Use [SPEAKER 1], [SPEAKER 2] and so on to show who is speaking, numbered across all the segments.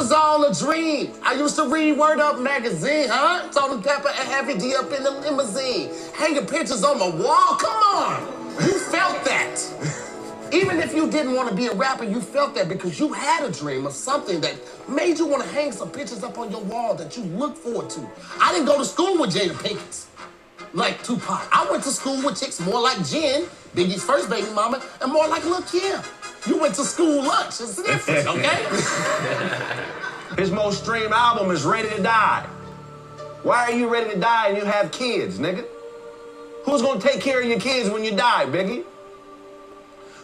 [SPEAKER 1] was all a dream. I used to read Word Up magazine, huh? Salt and Pepper and Heavy D up in the limousine. Hanging pictures on my wall, come on. You felt that. Even if you didn't want to be a rapper, you felt that because you had a dream of something that made you want to hang some pictures up on your wall that you look forward to. I didn't go to school with Jada Pinkett, like Tupac. I went to school with chicks more like Jen, Biggie's first baby mama, and more like Lil' Kim. You went to school lunch. It's different, okay?
[SPEAKER 2] His most streamed album is Ready to Die. Why are you ready to die and you have kids, nigga? Who's gonna take care of your kids when you die, Biggie?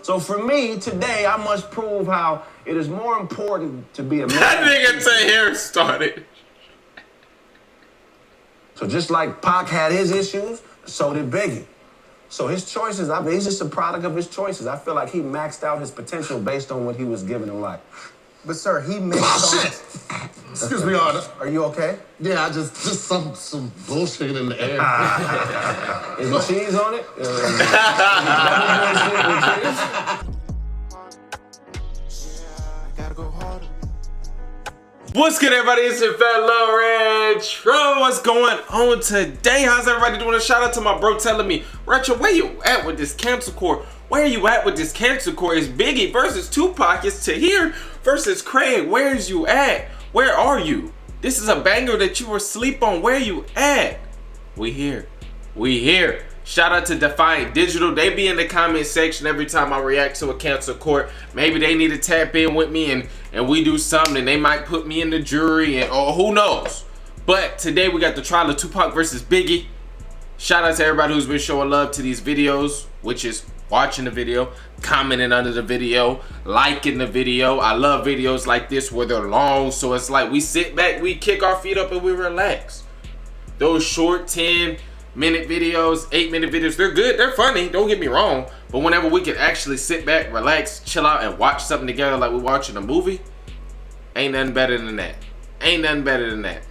[SPEAKER 2] So for me, today, I must prove how it is more important to be a man.
[SPEAKER 3] That nigga to here started.
[SPEAKER 2] So just like Pac had his issues, so did Biggie. So his choices, I mean, he's just a product of his choices. I feel like he maxed out his potential based on what he was given in life.
[SPEAKER 4] But sir, he made
[SPEAKER 1] Shit! Excuse me, Arthur.
[SPEAKER 4] Are you okay?
[SPEAKER 1] Yeah, I just some bullshit in the air.
[SPEAKER 2] Is there cheese on it?
[SPEAKER 3] What's good, everybody? It's your fellow Retro. What's going on today? How's everybody doing? A shout out to my bro telling me, Retro, where you at with this cancel core? Where are you at with this cancel core? It's Biggie versus Tupac. It's Tahir versus Craig. Where's you at? Where are you? This is a banger that you were asleep on. Where you at? We here. We here. Shout out to Defiant Digital. They be in the comment section every time I react to a cancel court. Maybe they need to tap in with me and we do something. And they might put me in the jury and or who knows. But today we got the trial of Tupac versus Biggie. Shout out to everybody who's been showing love to these videos, which is watching the video, commenting under the video, liking the video. I love videos like this where they're long, so it's like we sit back, we kick our feet up and we relax. Those short 10-minute videos, 8-minute videos, they're good, they're funny, don't get me wrong, but whenever we can actually sit back, relax, chill out, and watch something together like we're watching a movie, ain't nothing better than that. Ain't nothing better than that.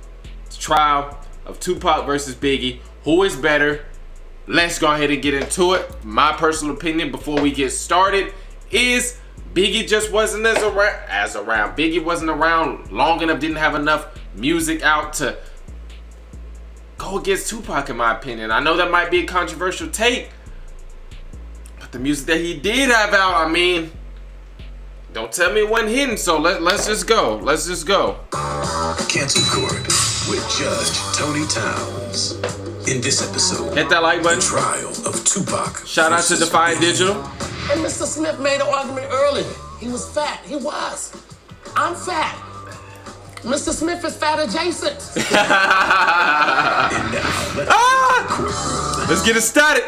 [SPEAKER 3] It's a trial of Tupac versus Biggie. Who is better? Let's go ahead and get into it. My personal opinion before we get started is Biggie just wasn't as around. Biggie wasn't around long enough, didn't have enough music out to go against Tupac, in my opinion. I know that might be a controversial take, but the music that he did have out, I mean, don't tell me it wasn't hidden, so let's just go. Let's just go.
[SPEAKER 5] Cancel Court with Judge Tony Towns. In this episode,
[SPEAKER 3] hit that like button.
[SPEAKER 5] The trial of Tupac.
[SPEAKER 3] Shout out to Defiant Digital.
[SPEAKER 1] And Mr. Smith made an argument earlier. He was fat. He was. I'm fat. Mr. Smith is fat adjacent.
[SPEAKER 5] And now,
[SPEAKER 3] let's get it started.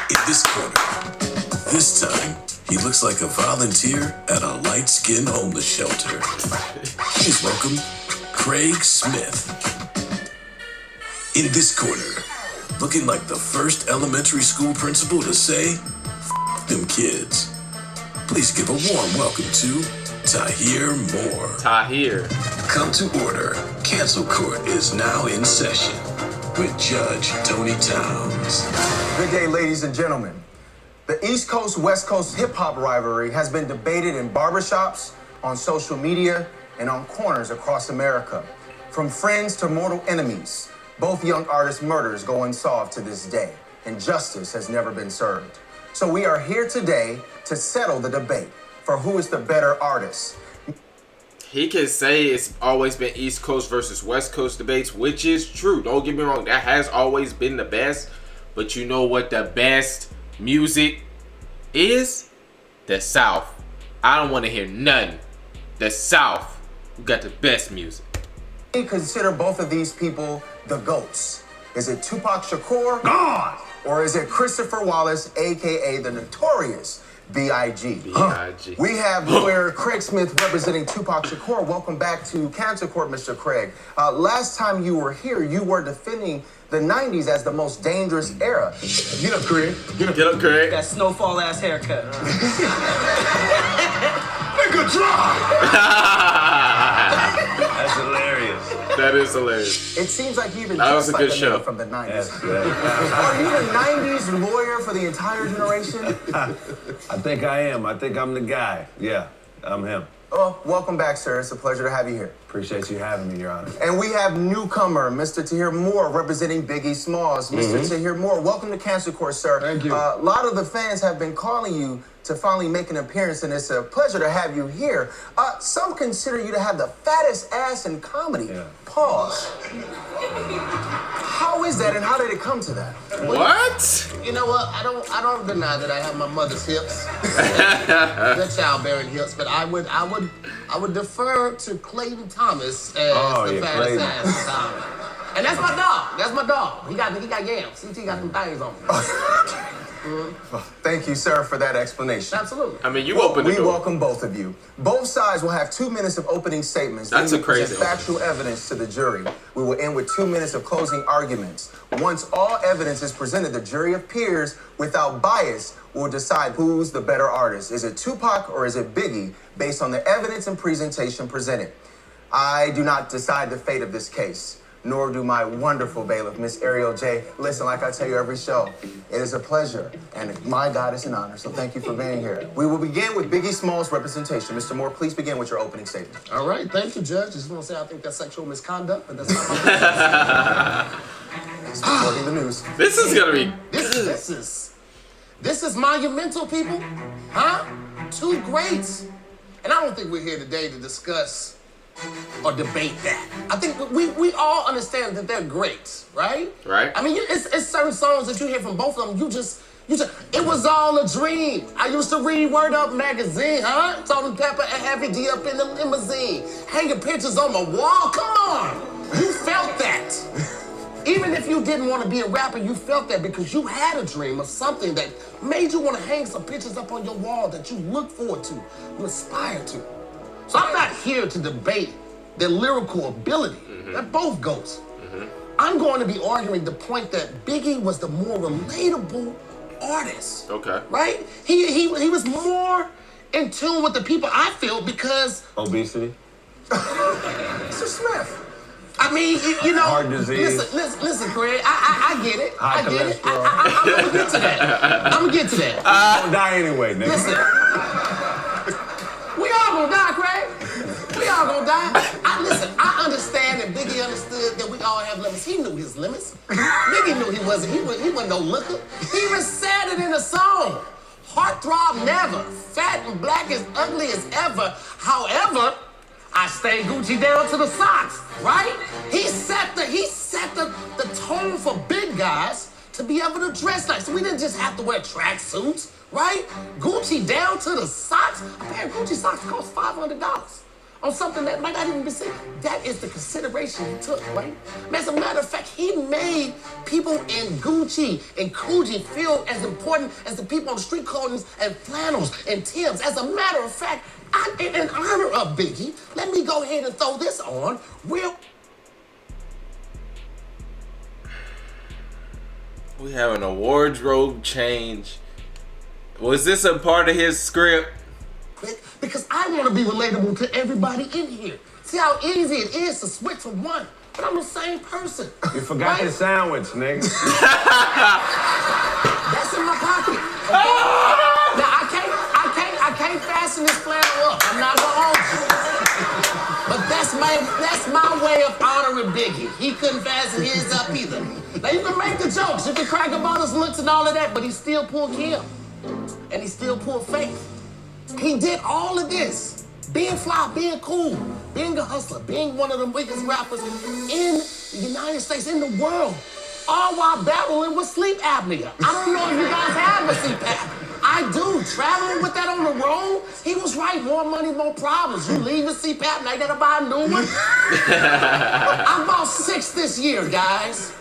[SPEAKER 5] In this corner, this time, he looks like a volunteer at a light-skinned homeless shelter. Please welcome Craig Smith. In this corner, looking like the first elementary school principal to say, "F them kids." Please give a warm welcome to Tahir Moore.
[SPEAKER 3] Tahir.
[SPEAKER 5] Come to order. Cancel Court is now in session with Judge Tony Towns.
[SPEAKER 4] Good day, ladies and gentlemen. The East Coast, West Coast hip-hop rivalry has been debated in barbershops, on social media, and on corners across America. From friends to mortal enemies, both young artists' murders go unsolved to this day, and justice has never been served. So we are here today to settle the debate for who is the better artist.
[SPEAKER 3] He can say it's always been East Coast versus West Coast debates, which is true. Don't get me wrong, that has always been the best. But you know what the best music is? The South. I don't want to hear none. The South. We got the best music.
[SPEAKER 4] We consider both of these people the GOATs. Is it Tupac Shakur?
[SPEAKER 2] God!
[SPEAKER 4] Or is it Christopher Wallace, aka the notorious B.I.G.?
[SPEAKER 3] B.I.G.
[SPEAKER 4] We have lawyer Craig Smith representing Tupac Shakur. Welcome back to Cancel Court, Mr. Craig. Last time you were here, you were defending the 90s as the most dangerous era.
[SPEAKER 1] Get up, Craig.
[SPEAKER 3] Get up, Craig.
[SPEAKER 6] That snowfall ass haircut.
[SPEAKER 1] Nigga, drive!
[SPEAKER 2] That's hilarious.
[SPEAKER 3] That is hilarious.
[SPEAKER 4] It seems like you even
[SPEAKER 3] That was
[SPEAKER 4] dressed
[SPEAKER 3] a
[SPEAKER 4] like
[SPEAKER 3] good
[SPEAKER 4] the
[SPEAKER 3] show.
[SPEAKER 4] nigga from the 90s.
[SPEAKER 2] That's good.
[SPEAKER 4] Are you the 90s lawyer for the entire generation?
[SPEAKER 2] I think I am. I think I'm the guy. Yeah, I'm him.
[SPEAKER 4] Oh, welcome back, sir. It's a pleasure to have you here.
[SPEAKER 2] Appreciate you having me, Your Honor.
[SPEAKER 4] And we have newcomer, Mr. Tahir Moore, representing Biggie Smalls. Mr. Tahir Moore, welcome to Cancer Court, sir.
[SPEAKER 2] Thank you.
[SPEAKER 4] A lot of the fans have been calling you to finally make an appearance, and it's a pleasure to have you here. Some consider you to have the fattest ass in comedy.
[SPEAKER 2] Yeah.
[SPEAKER 4] Pause. How is that, and how did it come to that?
[SPEAKER 3] What?
[SPEAKER 1] You know what? I don't deny that I have my mother's hips, the childbearing hips, but I would defer to Clayton Thomas as the fattest
[SPEAKER 2] Clayton.
[SPEAKER 1] ass in comedy. And that's my dog. That's my dog. He got yams. CT got them things on him.
[SPEAKER 4] Thank you, sir, for that explanation.
[SPEAKER 1] Absolutely.
[SPEAKER 3] I mean, you opened the
[SPEAKER 4] We
[SPEAKER 3] door.
[SPEAKER 4] welcome both of you. Both sides will have 2 minutes of opening statements.
[SPEAKER 3] That's
[SPEAKER 4] Then
[SPEAKER 3] a
[SPEAKER 4] we present
[SPEAKER 3] crazy
[SPEAKER 4] factual evidence to the jury. We will end with 2 minutes of closing arguments. Once all evidence is presented, the jury of peers, without bias, will decide who's the better artist. Is it Tupac or is it Biggie, based on the evidence and presentation presented? I do not decide the fate of this case, nor do my wonderful bailiff, Miss Ariel J. Listen, like I tell you every show, it is a pleasure, and my God, it's an honor, so thank you for being here. We will begin with Biggie Smalls' representation. Mr. Moore, please begin with your opening statement.
[SPEAKER 1] All right, thank you, Judge. Just want to say I think that's sexual misconduct, but that's not my business.
[SPEAKER 4] Reporting the news.
[SPEAKER 3] This is gonna be.
[SPEAKER 1] This is monumental, people. Huh? Two greats. And I don't think we're here today to discuss or debate that. I think we all understand that they're greats, right?
[SPEAKER 3] Right.
[SPEAKER 1] I mean, it's certain songs that you hear from both of them. You just, it was all a dream. I used to read Word Up magazine, huh? Salt and Pepper and Heavy D up in the limousine, hanging pictures on my wall. Come on, you felt that. Even if you didn't want to be a rapper, you felt that because you had a dream of something that made you want to hang some pictures up on your wall that you look forward to, you aspire to. So I'm not here to debate their lyrical ability. They're both goats. I'm going to be arguing the point that Biggie was the more relatable artist.
[SPEAKER 3] Okay.
[SPEAKER 1] Right? He was more in tune with the people, I feel, because
[SPEAKER 2] Obesity.
[SPEAKER 4] Mr. Smith.
[SPEAKER 1] I mean, you know,
[SPEAKER 2] Heart disease.
[SPEAKER 1] Listen, Craig. I get it.
[SPEAKER 2] High
[SPEAKER 1] I get it.
[SPEAKER 2] cholesterol.
[SPEAKER 1] I'm gonna get to that. I'm gonna get to that.
[SPEAKER 2] Don't die anyway, nigga.
[SPEAKER 1] Listen, we all gonna die, Craig. We all gonna die. I understand, and Biggie understood that we all have limits. He knew his limits. Biggie knew he wasn't no looker. He recited in a song. Heartthrob never, fat and black as ugly as ever. However, I stay Gucci down to the socks, right? He set the tone for big guys to be able to dress nice. So we didn't just have to wear track suits, right? Gucci down to the socks. A pair of Gucci socks cost $500 on something that might not even be seen. That is the consideration he took, right? As a matter of fact, he made people in Gucci and Coogee feel as important as the people on the street clothing and flannels and Timbs. As a matter of fact, in honor of Biggie, let me go ahead and throw this on real.
[SPEAKER 3] We having a wardrobe change. Was this a part of his script?
[SPEAKER 1] quick because I want to be relatable to everybody in here. See how easy it is to switch from one, but I'm the same person.
[SPEAKER 2] You forgot your sandwich, nigga.
[SPEAKER 1] That's in my pocket. Now I can't fasten this flannel up. I'm not gonna hold you. But that's my way of honoring Biggie. He couldn't fasten his up either. Now you can make the jokes, you can crack about his looks and all of that, but he still pulled Kim. And he still pulled Faith. He did all of this. Being fly, being cool, being a hustler, being one of the biggest rappers in the United States, in the world, all while battling with sleep apnea. I don't know if you guys have a CPAP. I do. Traveling with that on the road, he was right. More money, more problems. You leave the CPAP, now you gotta buy a new one. I bought 6 this year, guys.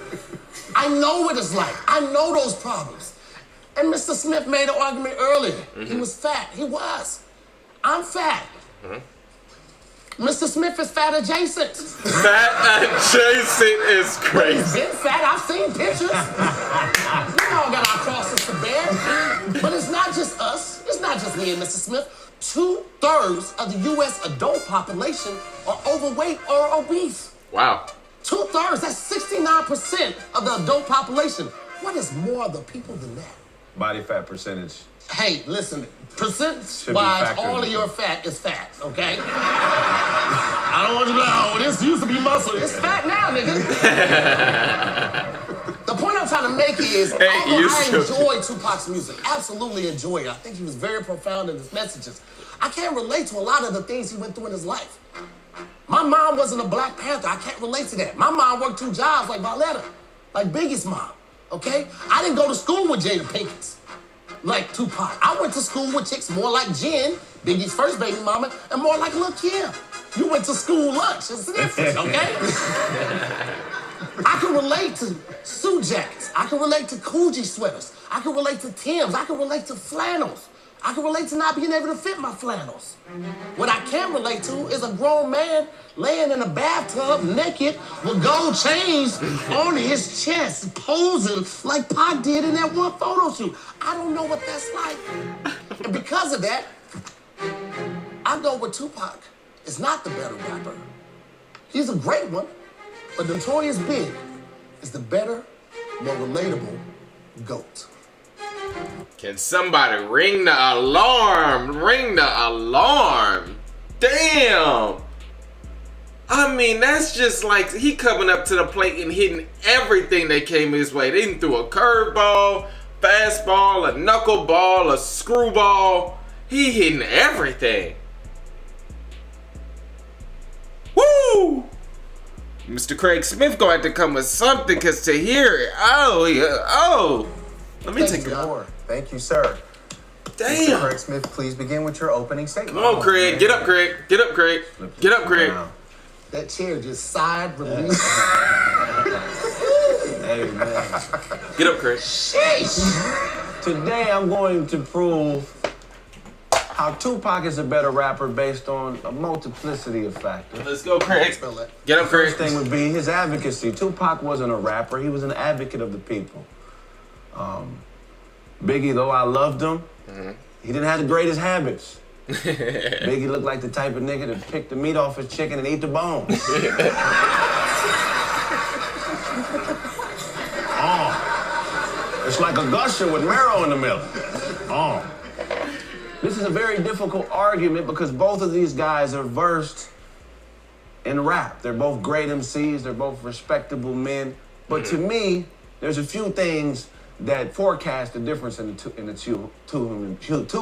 [SPEAKER 1] I know what it's like. I know those problems. And Mr. Smith made an argument earlier. Mm-hmm. He was fat. He was. I'm fat. Mm-hmm. Mr. Smith is fat adjacent.
[SPEAKER 3] Fat adjacent is crazy.
[SPEAKER 1] He's been fat. I've seen pictures. We all got our crosses to bear. But it's not just us. It's not just me and Mr. Smith. 2/3 of the U.S. adult population are overweight or obese.
[SPEAKER 3] Wow.
[SPEAKER 1] 2/3. That's 69% of the adult population. What is more of the people than that?
[SPEAKER 2] body fat percentage.
[SPEAKER 1] Hey, listen,
[SPEAKER 2] Should be
[SPEAKER 1] percent-wise,
[SPEAKER 2] factored
[SPEAKER 1] all of
[SPEAKER 2] in.
[SPEAKER 1] your fat is fat, okay? I don't want you to be like, oh, this used to be muscle. It's fat now, nigga. The point I'm trying to make is, although I enjoy Tupac's music, absolutely enjoy it. I think he was very profound in his messages. I can't relate to a lot of the things he went through in his life. My mom wasn't a Black Panther. I can't relate to that. My mom worked 2 jobs like Violetta, like Biggie's mom, okay? I didn't go to school with Jada Pinkett like Tupac. I went to school with chicks more like Jen, Biggie's first baby mama, and more like Lil' Kim. You went to school lunch. It's different, okay? I can relate to suit jackets. I can relate to Coogee sweaters. I can relate to Timbs. I can relate to flannels. I can relate to not being able to fit my flannels. What I can't relate to is a grown man laying in a bathtub naked with gold chains on his chest, posing like Pac did in that one photo shoot. I don't know what that's like. And because of that, I go with Tupac. Is not the better rapper. He's a great one, but Notorious Big is the better, more relatable GOAT.
[SPEAKER 3] Can somebody ring the alarm? Ring the alarm. Damn. I mean, that's just like he coming up to the plate and hitting everything that came his way. They done threw a curveball, fastball, a knuckleball, a screwball. He hitting everything. Woo! Mr. Craig Smith gonna have to come with something, cause to hear it, let me take a
[SPEAKER 4] more. Thank you, sir. Mr.
[SPEAKER 3] Damn.
[SPEAKER 4] Craig Smith, please begin with your opening statement.
[SPEAKER 3] Come on, Craig. Get up, Craig. Get up, Craig. Get up, Craig.
[SPEAKER 1] That chair just sighed, released.
[SPEAKER 2] Hey, man.
[SPEAKER 3] Get up, Craig.
[SPEAKER 1] Sheesh!
[SPEAKER 2] Today I'm going to prove how Tupac is a better rapper based on a multiplicity of factors.
[SPEAKER 3] Let's go, Craig.
[SPEAKER 1] Spell it.
[SPEAKER 3] Get up, Craig.
[SPEAKER 2] First thing would be his advocacy. Tupac wasn't a rapper. He was an advocate of the people. Biggie, though I loved him, he didn't have the greatest habits. Biggie looked like the type of nigga that picked the meat off his chicken and ate the bones. It's like a gusher with marrow in the middle. This is a very difficult argument because both of these guys are versed in rap. They're both great MCs. They're both respectable men. But to me, there's a few things that forecast the difference in the two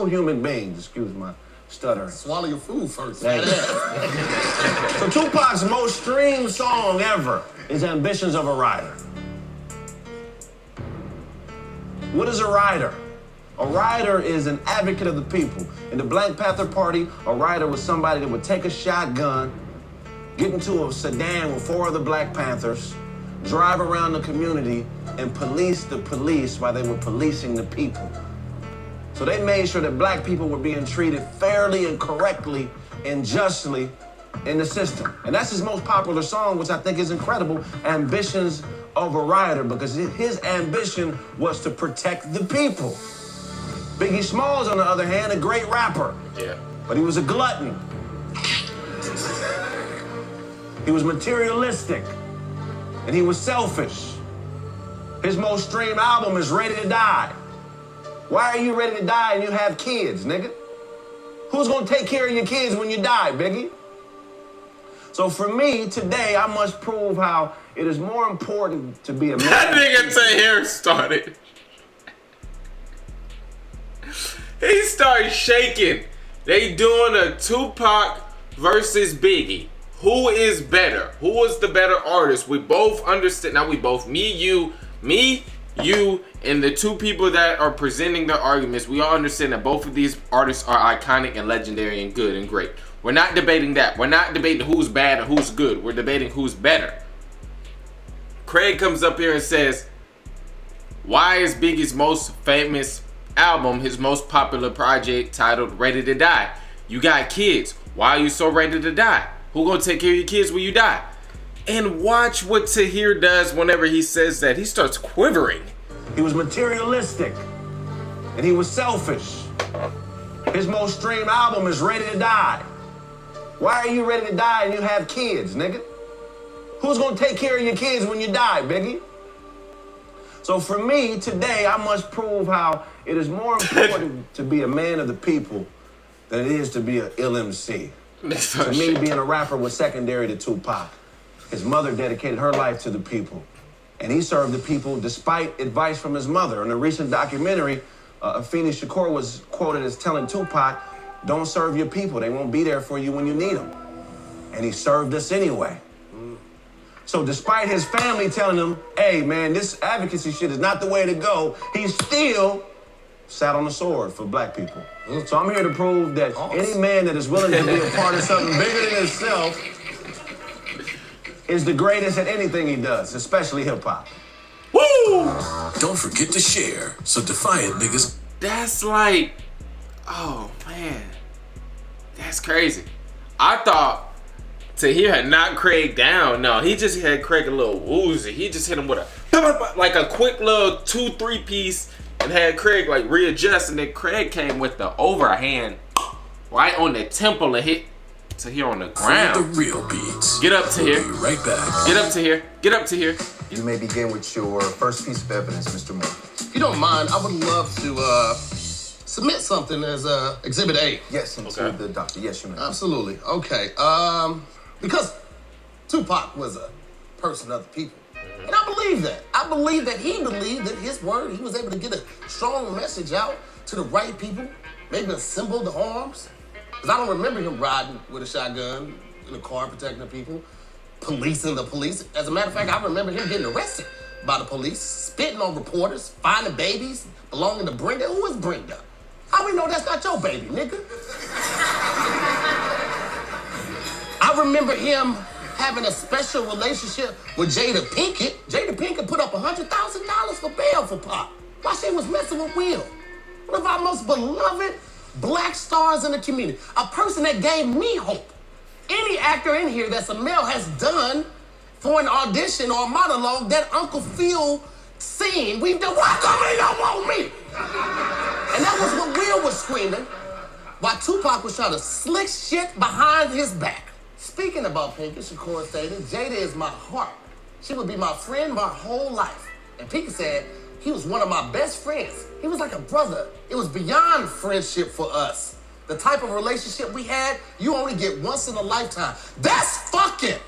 [SPEAKER 2] human beings. Excuse my stuttering.
[SPEAKER 1] Swallow your food first.
[SPEAKER 2] So Tupac's most streamed song ever is Ambitions of a Rider. What is a rider? A rider is an advocate of the people. In the Black Panther Party, a rider was somebody that would take a shotgun, get into a sedan with 4 other Black Panthers, drive around the community, and police the police while they were policing the people. So they made sure that Black people were being treated fairly and correctly and justly in the system. And that's his most popular song, which I think is incredible, Ambitions of a Rider, because his ambition was to protect the people. Biggie Smalls, on the other hand, a great rapper.
[SPEAKER 3] Yeah.
[SPEAKER 2] But he was a glutton. He was materialistic. And he was selfish. His most streamed album is Ready to Die. Why are you ready to die and you have kids, nigga? Who's gonna take care of your kids when you die, Biggie? So for me, today, I must prove how it is more important to be a man.
[SPEAKER 3] That nigga say hair started. He started shaking. They doing a Tupac versus Biggie. Who is better? Who is the better artist? We both understand. Now we both, me, you, and the two people that are presenting the arguments, we all understand that both of these artists are iconic and legendary and good and great. We're not debating that. We're not debating who's bad or who's good. We're debating who's better. Craig comes up here and says, why is Biggie's most famous album, his most popular project, titled Ready to Die? You got kids. Why are you so ready to die? Who gonna take care of your kids when you die? And watch what Tahir does whenever he says that. He starts quivering.
[SPEAKER 2] He was materialistic. And he was selfish. His most streamed album is Ready to Die. Why are you ready to die and you have kids, nigga? Who's gonna take care of your kids when you die, Biggie? So for me, today, I must prove how It is more important to be a man of the people than it is to be an ill MC. To me, being a rapper was secondary to Tupac. His mother dedicated her life to the people. And he served the people despite advice from his mother. In a recent documentary, Afeni Shakur was quoted as telling Tupac, "Don't serve your people. They won't be there for you when you need them." And he served us anyway. So despite his family telling him, "Hey, man, this advocacy shit is not the way to go," he still sat on the sword for black people. So I'm here to prove that any man that is willing to be a part of something bigger than himself is the greatest at anything he does, especially hip-hop.
[SPEAKER 3] Woo!
[SPEAKER 5] Don't forget to share so Defiant niggas.
[SPEAKER 3] That's like, oh man, that's crazy. I thought Tahir had knocked Craig down. No, he just had Craig a little woozy. He just hit him with like a quick little 2-3 piece and had Craig like readjust, and then Craig came with the overhand right on the temple and hit Tahir on the ground.
[SPEAKER 5] The real beats.
[SPEAKER 3] Get up, Tahir.
[SPEAKER 5] We'll be right back.
[SPEAKER 3] Get up, Tahir. Get up, Tahir.
[SPEAKER 4] You may begin with your first piece of evidence, Mr. Moore.
[SPEAKER 1] If you don't mind, I would love to submit something as Exhibit A.
[SPEAKER 4] Yes, into the doctor. Yes, you may.
[SPEAKER 1] Absolutely. Okay. Because Tupac was a person of the people. And I believe that. I believe that he believed that his word, he was able to get a strong message out to the right people, maybe assemble the arms. Because I don't remember him riding with a shotgun in a car protecting the people, policing the police. As a matter of fact, I remember him getting arrested by the police, spitting on reporters, finding babies belonging to Brenda. Who is Brenda? How we know that's not your baby, nigga? I remember him having a special relationship with Jada Pinkett. Jada Pinkett put up $100,000 for bail for Pop while she was messing with Will. One of our most beloved black stars in the community. A person that gave me hope. Any actor in here that's a male has done for an audition or a monologue that Uncle Phil scene. We've done, why come they don't want me? And that was what Will was screaming while Tupac was trying to slick shit behind his back. Speaking about Pinkett, Shakur stated, Jada is my heart. She would be my friend my whole life. And Pinkett said, he was one of my best friends. He was like a brother. It was beyond friendship for us. The type of relationship we had, you only get once in a lifetime. That's fucking.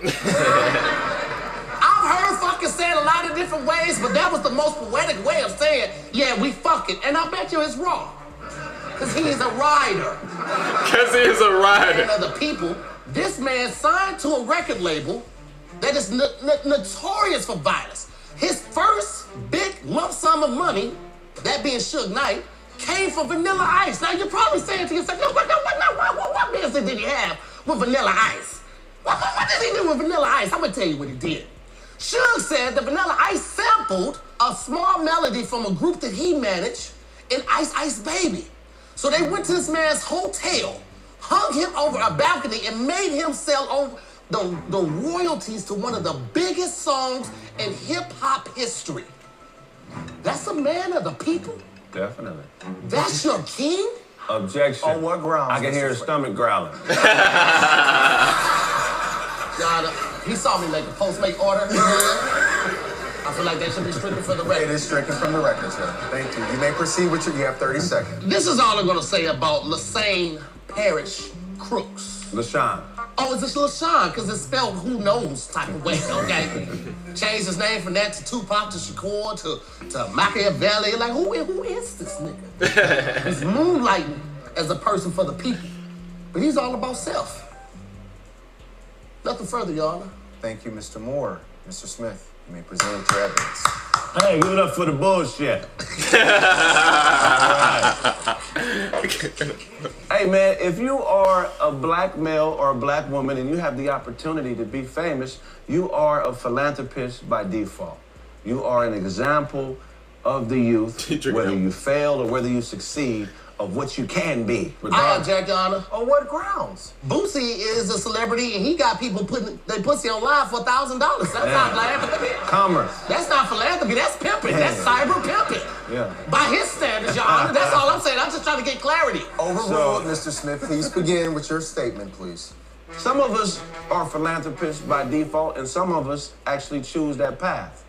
[SPEAKER 1] I've heard fucking said a lot of different ways, but that was the most poetic way of saying, yeah, we fucking. And I bet you it's wrong. Because he is a rider.
[SPEAKER 3] Because he is a rider.
[SPEAKER 1] And other people, this man signed to a record label that is notorious for violence. His first big lump sum of money, that being Suge Knight, came from Vanilla Ice. Now you're probably saying to yourself, what business did he have with Vanilla Ice? What did he do with Vanilla Ice? I'm gonna tell you what he did. Suge said that Vanilla Ice sampled a small melody from a group that he managed in Ice Ice Baby. So they went to this man's hotel, hung him over a balcony, and made him sell over the royalties to one of the biggest songs in hip-hop history. That's a man of the people?
[SPEAKER 2] Definitely.
[SPEAKER 1] That's your king?
[SPEAKER 2] Objection.
[SPEAKER 4] On what grounds?
[SPEAKER 2] I can hear his stomach growling.
[SPEAKER 1] He saw me make a Postmate order. I feel like that should be stricken for the
[SPEAKER 4] It
[SPEAKER 1] record.
[SPEAKER 4] is stricken from the record, sir. Thank you. You may proceed with you have 30 seconds.
[SPEAKER 1] This is all I'm gonna say about Lassane Parish Crooks.
[SPEAKER 2] LaShawn.
[SPEAKER 1] Oh, is this LaShawn? Because it's spelled who knows type of way, okay? Changed his name from that to Tupac to Shakur to Machiavelli. Like, who is this nigga? He's moonlighting as a person for the people. But he's all about self. Nothing further, Your Honor.
[SPEAKER 4] Thank you, Mr. Moore. Mr. Smith, you may present with your evidence.
[SPEAKER 2] Hey, give it up for the bullshit. Hey, man, if you are a black male or a black woman and you have the opportunity to be famous, you are a philanthropist by default. You are an example of the youth, whether you fail or whether you succeed, of what you can be.
[SPEAKER 1] I object, Your Honor.
[SPEAKER 4] On what grounds?
[SPEAKER 1] Boosie is a celebrity and he got people putting their pussy online for $1,000. That's not philanthropy.
[SPEAKER 2] Commerce.
[SPEAKER 1] That's not philanthropy, that's pimping. That's cyber pimping.
[SPEAKER 2] Yeah.
[SPEAKER 1] By his standards, Your Honor. That's all I'm saying. I'm just trying to get clarity.
[SPEAKER 4] Overruled, Mr. Smith. Please begin with your statement, please.
[SPEAKER 2] Some of us are philanthropists by default, and some of us actually choose that path.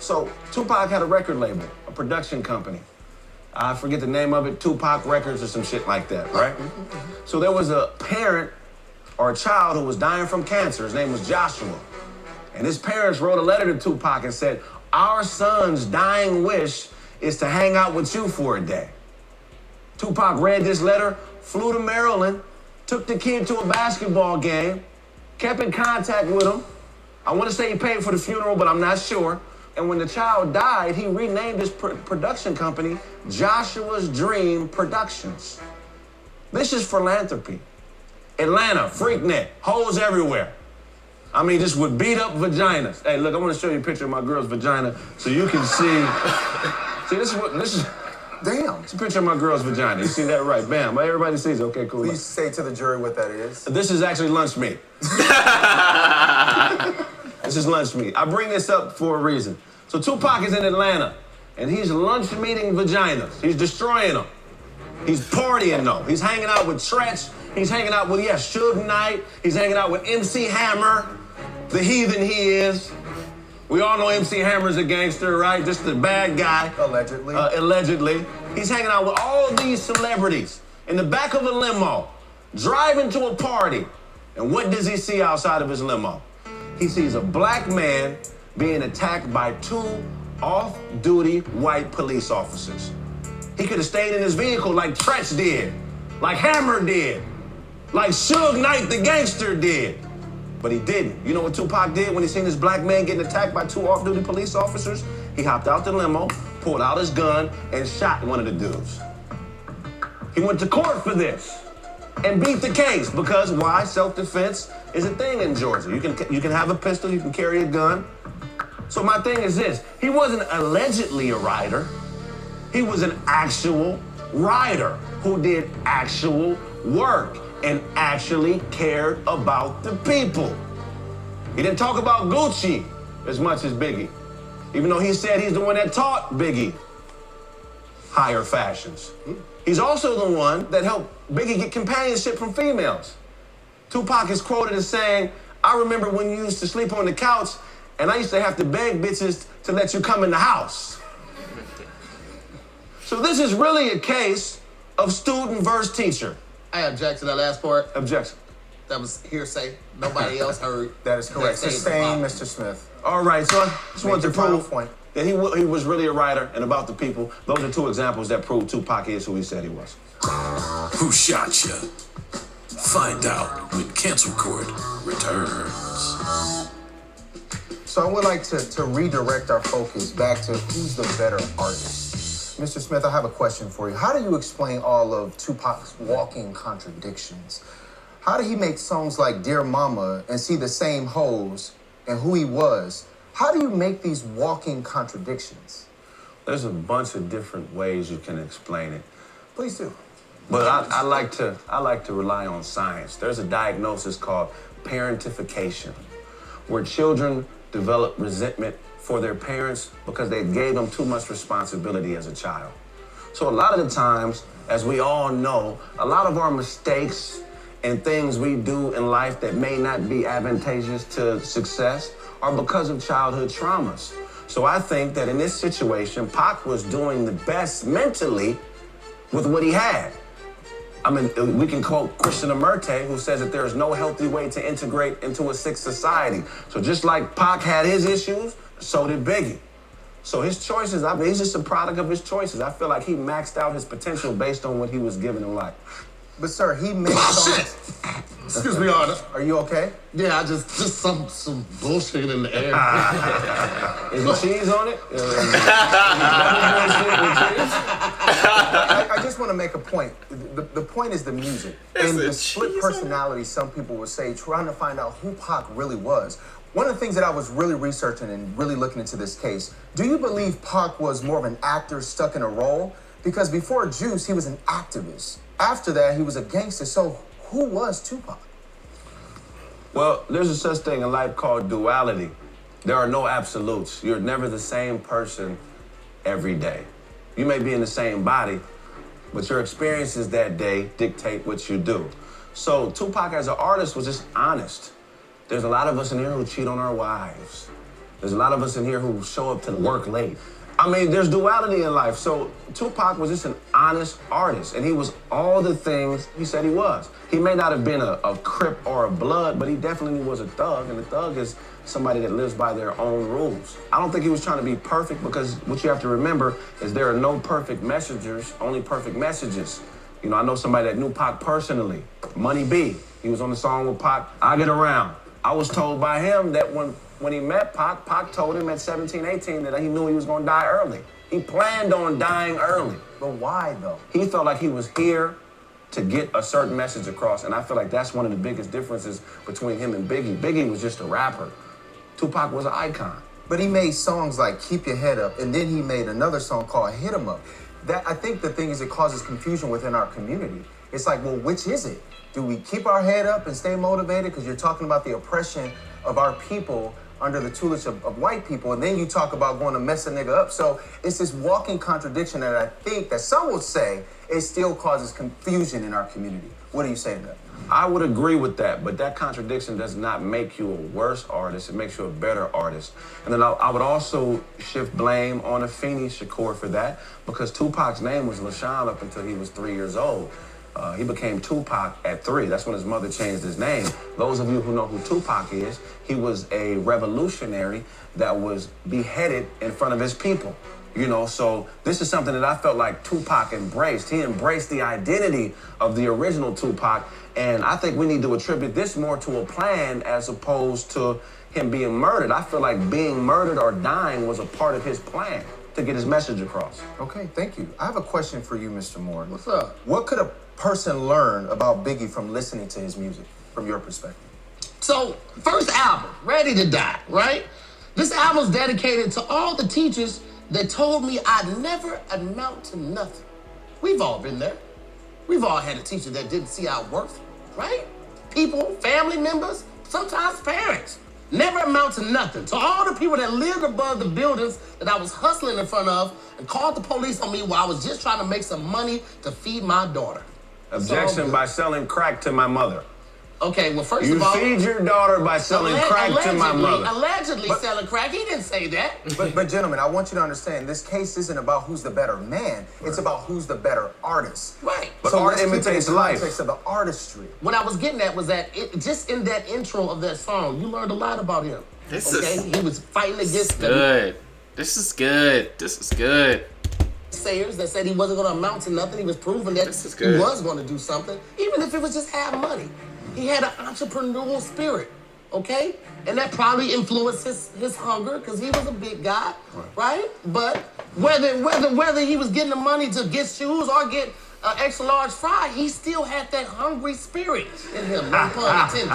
[SPEAKER 2] So Tupac had a record label, a production company. I forget the name of it, Tupac Records or some shit like that, right? So there was a parent or a child who was dying from cancer. His name was Joshua. And his parents wrote a letter to Tupac and said, our son's dying wish is to hang out with you for a day. Tupac read this letter, flew to Maryland, took the kid to a basketball game, kept in contact with him. I want to say he paid for the funeral, but I'm not sure. And when the child died, he renamed his production company Joshua's Dream Productions. This is philanthropy. Atlanta, Freaknet, hoes everywhere. I mean, just with beat up vaginas. Hey, look, I want to show you a picture of my girl's vagina so you can see. See, this is.
[SPEAKER 4] Damn.
[SPEAKER 2] It's a picture of my girl's vagina. You see that right? Bam. Everybody sees it. Okay, cool.
[SPEAKER 4] Please say to the jury what that is.
[SPEAKER 2] This is actually lunch meat. This is lunch meat. I bring this up for a reason. So Tupac is in Atlanta, and he's lunch meeting vaginas. He's destroying them. He's partying though. He's hanging out with Tretch. He's hanging out with, Suge Knight. He's hanging out with MC Hammer, the heathen he is. We all know MC Hammer's a gangster, right? Just a bad guy.
[SPEAKER 4] Allegedly.
[SPEAKER 2] Allegedly. He's hanging out with all these celebrities in the back of a limo, driving to a party. And what does he see outside of his limo? He sees a black man being attacked by 2 off-duty white police officers. He could have stayed in his vehicle like Tretch did, like Hammer did, like Suge Knight the gangster did. But he didn't. You know what Tupac did when he seen this black man getting attacked by 2 off-duty police officers? He hopped out the limo, pulled out his gun, and shot one of the dudes. He went to court for this and beat the case because why? Self-defense is a thing in Georgia. You can have a pistol, you can carry a gun. So my thing is this, he wasn't allegedly a rioter. He was an actual rider who did actual work and actually cared about the people. He didn't talk about Gucci as much as Biggie, even though he said he's the one that taught Biggie higher fashions. He's also the one that helped Biggie get companionship from females. Tupac is quoted as saying, I remember when you used to sleep on the couch and I used to have to beg bitches to let you come in the house. So this is really a case of student versus teacher.
[SPEAKER 1] I object to that last part.
[SPEAKER 2] Objection.
[SPEAKER 1] That was hearsay. Nobody else heard.
[SPEAKER 4] That is correct.
[SPEAKER 1] that
[SPEAKER 4] Sustained,
[SPEAKER 1] statement.
[SPEAKER 4] Mr. Smith.
[SPEAKER 2] All right, so I just wanted to
[SPEAKER 4] your final
[SPEAKER 2] prove
[SPEAKER 4] point.
[SPEAKER 2] that he was really a writer and about the people. Those are 2 examples that prove Tupac is who he said he was.
[SPEAKER 5] Who shot ya? Find out when Cancel Court returns.
[SPEAKER 4] So I would like to redirect our focus back to who's the better artist. Mr. Smith, I have a question for you. How do you explain all of Tupac's walking contradictions? How did he make songs like Dear Mama and see the same hoes and who he was? How do you make these walking contradictions?
[SPEAKER 2] There's a bunch of different ways you can explain it.
[SPEAKER 4] Please do.
[SPEAKER 2] But I like to rely on science. There's a diagnosis called parentification, where children develop resentment for their parents because they gave them too much responsibility as a child. So a lot of the times, as we all know, a lot of our mistakes and things we do in life that may not be advantageous to success are because of childhood traumas. So I think that in this situation, Pac was doing the best mentally with what he had. I mean, we can quote Christian Amurte, who says that there is no healthy way to integrate into a sick society. So just like Pac had his issues, so did Biggie. So his choices, I mean, he's just a product of his choices. I feel like he maxed out his potential based on what he was given in life.
[SPEAKER 4] But sir, he made songs.
[SPEAKER 1] Excuse me, Arthur.
[SPEAKER 4] Are you okay?
[SPEAKER 1] Yeah, I just some bullshit in the air.
[SPEAKER 2] Is there cheese on it?
[SPEAKER 4] I just want to make a point. The point is the music. And the split personality, some people would say, trying to find out who Pac really was. One of the things that I was really researching and really looking into this case, do you believe Pac was more of an actor stuck in a role? Because before Juice, he was an activist. After that, he was a gangster. So who was Tupac?
[SPEAKER 2] Well, there's a such thing in life called duality. There are no absolutes. You're never the same person every day. You may be in the same body, but your experiences that day dictate what you do. So Tupac as an artist was just honest. There's a lot of us in here who cheat on our wives. There's a lot of us in here who show up to work late. I mean, there's duality in life. So Tupac was just an honest artist, and he was all the things he said he was. He may not have been a Crip or a Blood, but he definitely was a thug, and a thug is somebody that lives by their own rules. I don't think he was trying to be perfect, because what you have to remember is there are no perfect messengers, only perfect messages. You know, I know somebody that knew Pac personally, Money B. He was on the song with Pac, I Get Around. I was told by him that when he met Pac, Pac told him at 17, 18 that he knew he was gonna die early. He planned on dying early.
[SPEAKER 4] But why, though?
[SPEAKER 2] He felt like he was here to get a certain message across, and I feel like that's one of the biggest differences between him and Biggie. Biggie was just a rapper. Tupac was an icon.
[SPEAKER 4] But he made songs like Keep Your Head Up, and then he made another song called Hit 'Em Up. That, I think the thing is, it causes confusion within our community. It's like, well, which is it? Do we keep our head up and stay motivated? Because you're talking about the oppression of our people under the tutelage of white people, and then you talk about going to mess a nigga up. So it's this walking contradiction that I think that some would say it still causes confusion in our community. What do you say to that?
[SPEAKER 2] I would agree with that, but that contradiction does not make you a worse artist. It makes you a better artist. And then I would also shift blame on Afeni Shakur for that, because Tupac's name was LaShawn up until he was 3 years old. He became Tupac at 3. That's when his mother changed his name. Those of you who know who Tupac is, he was a revolutionary that was beheaded in front of his people. You know, so this is something that I felt like Tupac embraced. He embraced the identity of the original Tupac, and I think we need to attribute this more to a plan as opposed to him being murdered. I feel like being murdered or dying was a part of his plan to get his message across.
[SPEAKER 4] Okay, thank you. I have a question for you, Mr. Moore.
[SPEAKER 1] What's up?
[SPEAKER 4] What could a person learn about Biggie from listening to his music, from your perspective?
[SPEAKER 1] So, first album, Ready to Die, right? This album's dedicated to all the teachers that told me I'd never amount to nothing. We've all been there. We've all had a teacher that didn't see our worth, right? People, family members, sometimes parents. Never amount to nothing. To all the people that lived above the buildings that I was hustling in front of and called the police on me while I was just trying to make some money to feed my daughter.
[SPEAKER 2] Objection by selling crack to my mother.
[SPEAKER 1] Okay, well, first
[SPEAKER 2] You
[SPEAKER 1] of all...
[SPEAKER 2] feed your daughter by selling crack to my mother.
[SPEAKER 1] Allegedly selling crack. He didn't say that.
[SPEAKER 4] But gentlemen, I want you to understand, this case isn't about who's the better man. It's about who's the better artist.
[SPEAKER 1] Right.
[SPEAKER 2] But
[SPEAKER 4] So
[SPEAKER 2] art
[SPEAKER 4] let's keep it
[SPEAKER 2] imitates
[SPEAKER 4] in the
[SPEAKER 2] life.
[SPEAKER 4] context of the artistry.
[SPEAKER 1] What I was getting at was that just in that intro of that song, you learned a lot about him.
[SPEAKER 3] This
[SPEAKER 1] okay?
[SPEAKER 3] is
[SPEAKER 1] He was fighting against the
[SPEAKER 3] good. This is good. This is good.
[SPEAKER 1] sayers that said he wasn't going to amount to nothing. He was proving that
[SPEAKER 3] This is
[SPEAKER 1] he
[SPEAKER 3] good.
[SPEAKER 1] was going to do something, even if it was just have money. He had an entrepreneurial spirit, okay? And that probably influenced his hunger, because he was a big guy, right? But whether he was getting the money to get shoes or get an extra large fry, he still had that hungry spirit in him, no pun intended.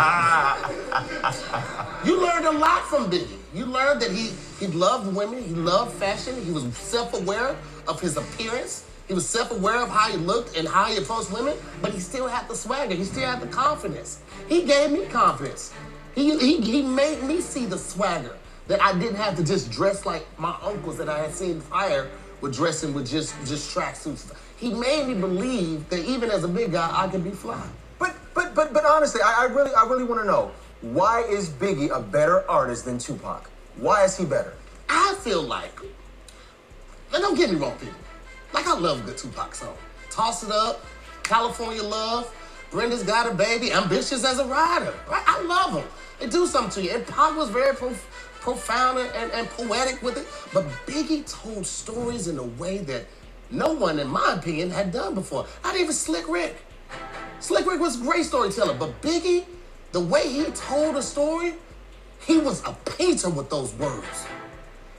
[SPEAKER 1] You learned a lot from Biggie. You learned that he loved women, he loved fashion, he was self-aware of his appearance. He was self-aware of how he looked and how he approached women, but he still had the swagger. He still had the confidence. He gave me confidence. He made me see the swagger, that I didn't have to just dress like my uncles that I had seen prior were dressing with just tracksuits. He made me believe that even as a big guy, I could be fly.
[SPEAKER 4] But honestly, I really want to know, why is Biggie a better artist than Tupac? Why is he better?
[SPEAKER 1] I feel like, and don't get me wrong, people. Like, I love a good Tupac song. Toss It Up, California Love, Brenda's Got a Baby, Ambitious as a Rider. Right? I love them. They do something to you. And Pac was very profound and poetic with it. But Biggie told stories in a way that no one, in my opinion, had done before. Not even Slick Rick. Slick Rick was a great storyteller. But Biggie, the way he told a story, he was a painter with those words.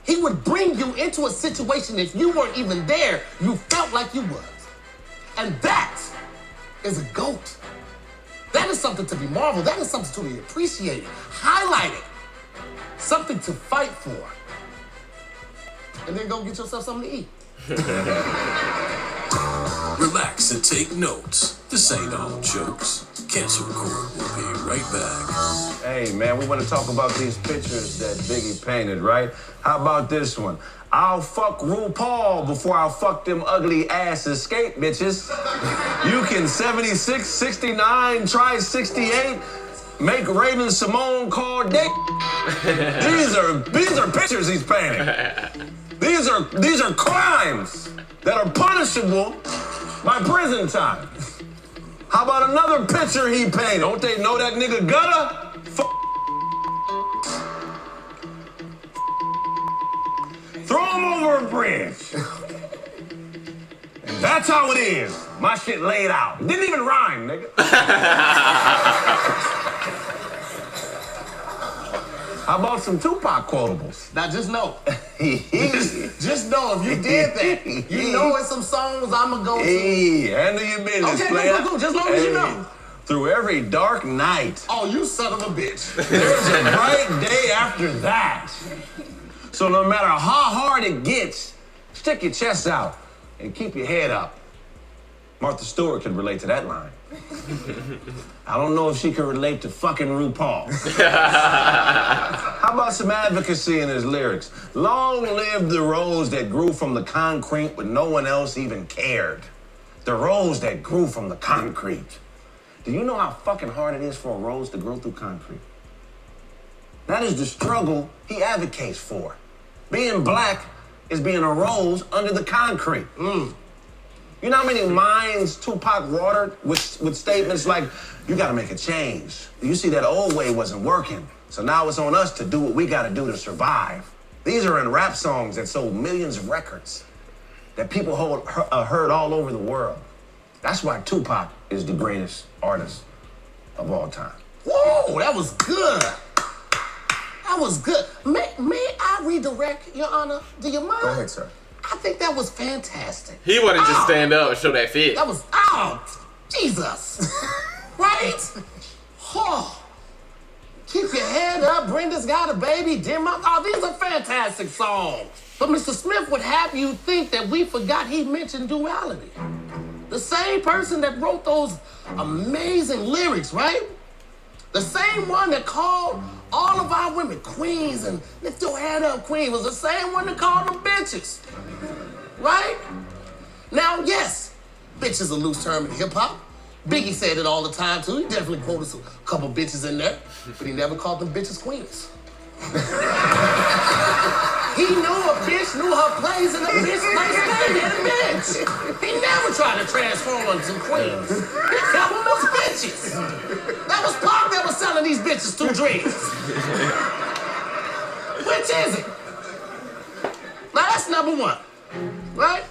[SPEAKER 1] He would bring you into a situation if you weren't even there, you felt like you was. And that is a GOAT. That is something to be marveled. That is something to be appreciated, highlighted, something to fight for. And then go get yourself something to eat.
[SPEAKER 5] Relax and take notes. This ain't all jokes. Cancel Record will be right back.
[SPEAKER 2] Hey, man, we want to talk about these pictures that Biggie painted, right? How about this one? I'll fuck RuPaul before I'll fuck them ugly ass escape bitches. You can 76, 69, try 68. make Raven Simone call Dave. These are pictures he's painting. These are crimes that are punishable by prison time. How about another picture he painted? Don't they know that nigga gutter? Throw him over a bridge. And that's how it is. My shit laid out. Didn't even rhyme, nigga. How about some Tupac quotables?
[SPEAKER 1] Now just know. Just know if you did that, you know it's some songs I'ma go to.
[SPEAKER 2] Hey, handle your business,
[SPEAKER 1] Okay,
[SPEAKER 2] player.
[SPEAKER 1] go, just long as you know.
[SPEAKER 2] Through every dark night,
[SPEAKER 1] Oh, you son of a bitch.
[SPEAKER 2] there's a bright day after that. So no matter how hard it gets, stick your chest out and keep your head up. Martha Stewart could relate to that line. I don't know if she could relate to fucking RuPaul. How about some advocacy in his lyrics? Long live the rose that grew from the concrete when no one else even cared. The rose that grew from the concrete. Do you know how fucking hard it is for a rose to grow through concrete? That is the struggle he advocates for. Being black is being a rose under the concrete. You know how many minds Tupac watered with statements like, you gotta make a change. You see, that old way wasn't working, so now it's on us to do what we gotta do to survive. These are in rap songs that sold millions of records that people heard all over the world. That's why Tupac is the greatest artist of all time.
[SPEAKER 1] Whoa, that was good. That was good. May I redirect, Your Honor? Do you mind?
[SPEAKER 4] Go ahead, sir.
[SPEAKER 1] I think that was fantastic.
[SPEAKER 3] He wouldn't just stand up and show that fit.
[SPEAKER 1] That was, Jesus. Right? Oh. Keep your head up, Brenda's Got a Baby, Dim Up. Oh, these are fantastic songs. But Mr. Smith would have you think that we forgot he mentioned duality. The same person that wrote those amazing lyrics, right? The same one that called all of our women queens and lift your head up, queen, was the same one that called them bitches. Right? Now, yes, bitch is a loose term in hip hop. Biggie said it all the time too. He definitely quoted a couple bitches in there, but he never called them bitches queens. He knew a bitch knew her place and a bitch like staying in a bitch. He never tried to transform them to queens. He kept them as bitches. That was Pac that was selling these bitches 2 dreams. Which is it? Now that's number one, right?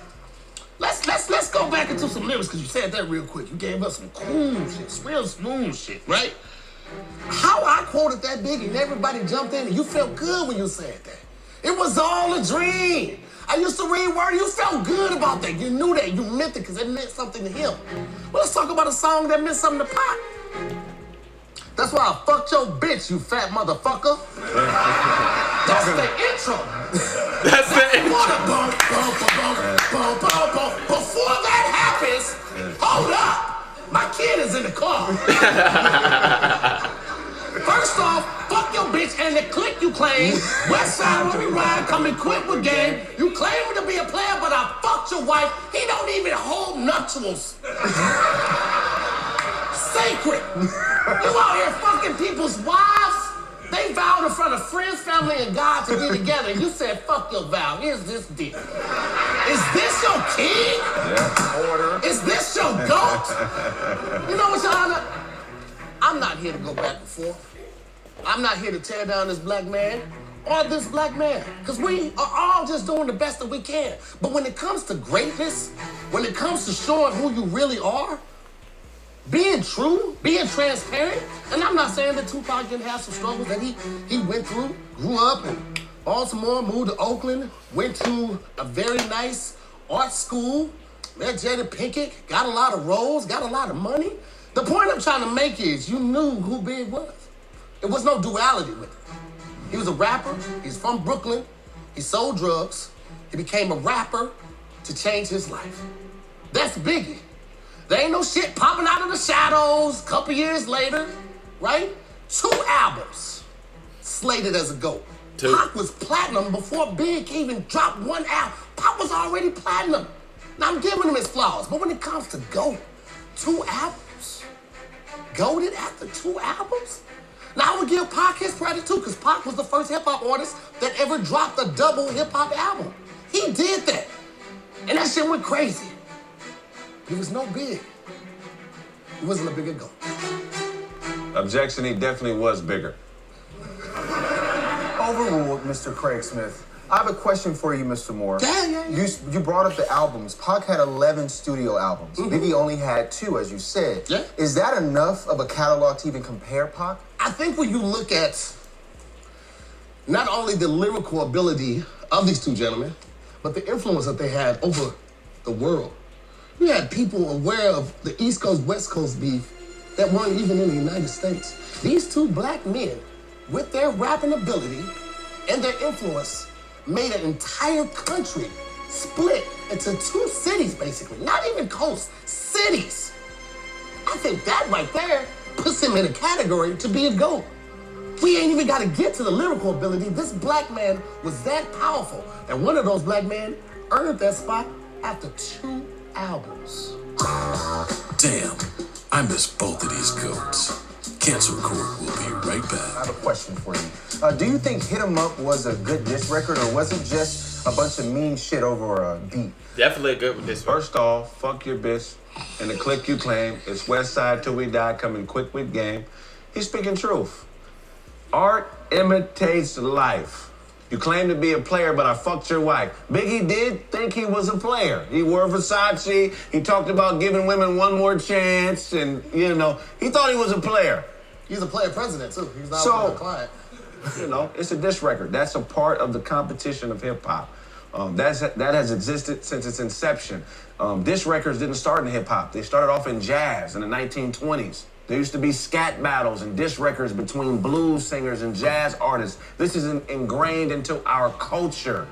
[SPEAKER 1] Let's go back into some lyrics because you said that real quick. You gave us some cool shit, real smooth shit, right? How I quoted that Biggie and everybody jumped in and you felt good when you said that. It was all a dream. I used to read word, you felt good about that. You knew that, you meant it because it meant something to him. Well, let's talk about a song that meant something to Pac. That's why I fucked your bitch, you fat motherfucker. That's the intro.
[SPEAKER 3] That's the intro.
[SPEAKER 1] Before that happens, hold up. My kid is in the car. First off, fuck your bitch and the clique you claim. West Side when we ride, come equipped with game. You claim to be a player, but I fucked your wife. He don't even hold nuptials. Sacred. You out here fucking people's wives. They vowed in front of friends, family, and God to be together. And you said, fuck your vow. Here's this dick. Is this your king?
[SPEAKER 2] Yeah.
[SPEAKER 4] Order.
[SPEAKER 1] Is this your goat? You know what, Your Honor? I'm not here to go back and forth. I'm not here to tear down this black man or this black man. Because we are all just doing the best that we can. But when it comes to greatness, when it comes to showing who you really are, being true, being transparent, and I'm not saying that Tupac didn't have some struggles that he went through, grew up in Baltimore, moved to Oakland, went to a very nice art school, met Jada Pinkett, got a lot of roles, got a lot of money. The point I'm trying to make is you knew who Big was. There was no duality with it. He was a rapper, he's from Brooklyn, he sold drugs, he became a rapper to change his life. That's Biggie. There ain't no shit popping out of the shadows a couple years later, right? 2 albums slated as a GOAT.
[SPEAKER 3] 2.
[SPEAKER 1] Pac was platinum before Big even dropped 1 album. Pac was already platinum. Now I'm giving him his flaws, but when it comes to GOAT, 2 albums, GOATed after 2 albums, Now, I would give Pac his credit too, because Pac was the first hip hop artist that ever dropped a double hip hop album. He did that. And that shit went crazy. He was no big. He wasn't a bigger goat.
[SPEAKER 2] Objection, he definitely was bigger.
[SPEAKER 4] Overruled, Mr. Craig Smith. I have a question for you, Mr. Moore.
[SPEAKER 1] Yeah.
[SPEAKER 4] You brought up the albums. Pac had 11 studio albums. Biggie only had 2, as you said.
[SPEAKER 1] Yeah.
[SPEAKER 4] Is that enough of a catalog to even compare Pac?
[SPEAKER 1] I think when you look at not only the lyrical ability of these two gentlemen, but the influence that they had over the world. You had people aware of the East Coast, West Coast beef that weren't even in the United States. These two black men, with their rapping ability and their influence, made an entire country split into 2 cities, basically. Not even coasts, cities. I think that right there puts him in a category to be a GOAT. We ain't even got to get to the lyrical ability. This black man was that powerful that one of those black men earned that spot after 2 albums.
[SPEAKER 5] Damn, I miss both of these goats. Cancel Court will be right
[SPEAKER 4] I
[SPEAKER 5] back.
[SPEAKER 4] have a question for you. Do you think Hit 'Em Up was a good diss record, or was it just a bunch of mean shit over a beat?
[SPEAKER 3] Definitely good with this one.
[SPEAKER 2] First off, fuck your bitch and the clique you claim. It's West Side till we die, coming quick with game. He's speaking truth. Art imitates life. You claim to be a player, but I fucked your wife. Biggie did think he was a player. He wore Versace. He talked about giving women one more chance, and he thought he was a player.
[SPEAKER 1] He's a player president, too. He's not
[SPEAKER 2] So-
[SPEAKER 1] a client.
[SPEAKER 2] It's a diss record. That's a part of the competition of hip hop. That has existed since its inception. Diss records didn't start in hip hop. They started off in jazz in the 1920s. There used to be scat battles and diss records between blues singers and jazz artists. This is ingrained into our culture.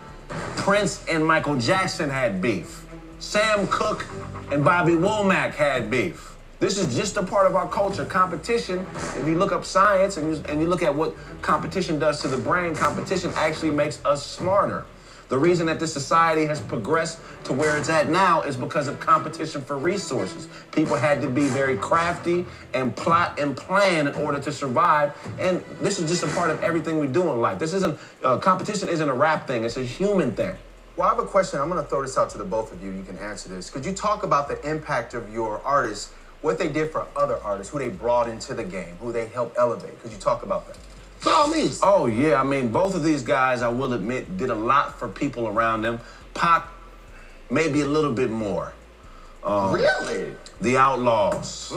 [SPEAKER 2] Prince and Michael Jackson had beef. Sam Cooke and Bobby Womack had beef. This is just a part of our culture. Competition, if you look up science and you look at what competition does to the brain, competition actually makes us smarter. The reason that this society has progressed to where it's at now is because of competition for resources. People had to be very crafty and plot and plan in order to survive. And this is just a part of everything we do in life. This isn't, competition isn't a rap thing, it's a human thing.
[SPEAKER 4] Well, I have a question. I'm going to throw this out to the both of you. You can answer this. Could you talk about the impact of your artists, what they did for other artists, who they brought into the game, who they helped elevate? Could you talk about that?
[SPEAKER 1] By all means.
[SPEAKER 2] Oh, yeah. I mean, both of these guys, I will admit, did a lot for people around them. Pac, maybe a little bit more.
[SPEAKER 1] Really?
[SPEAKER 2] The Outlaws.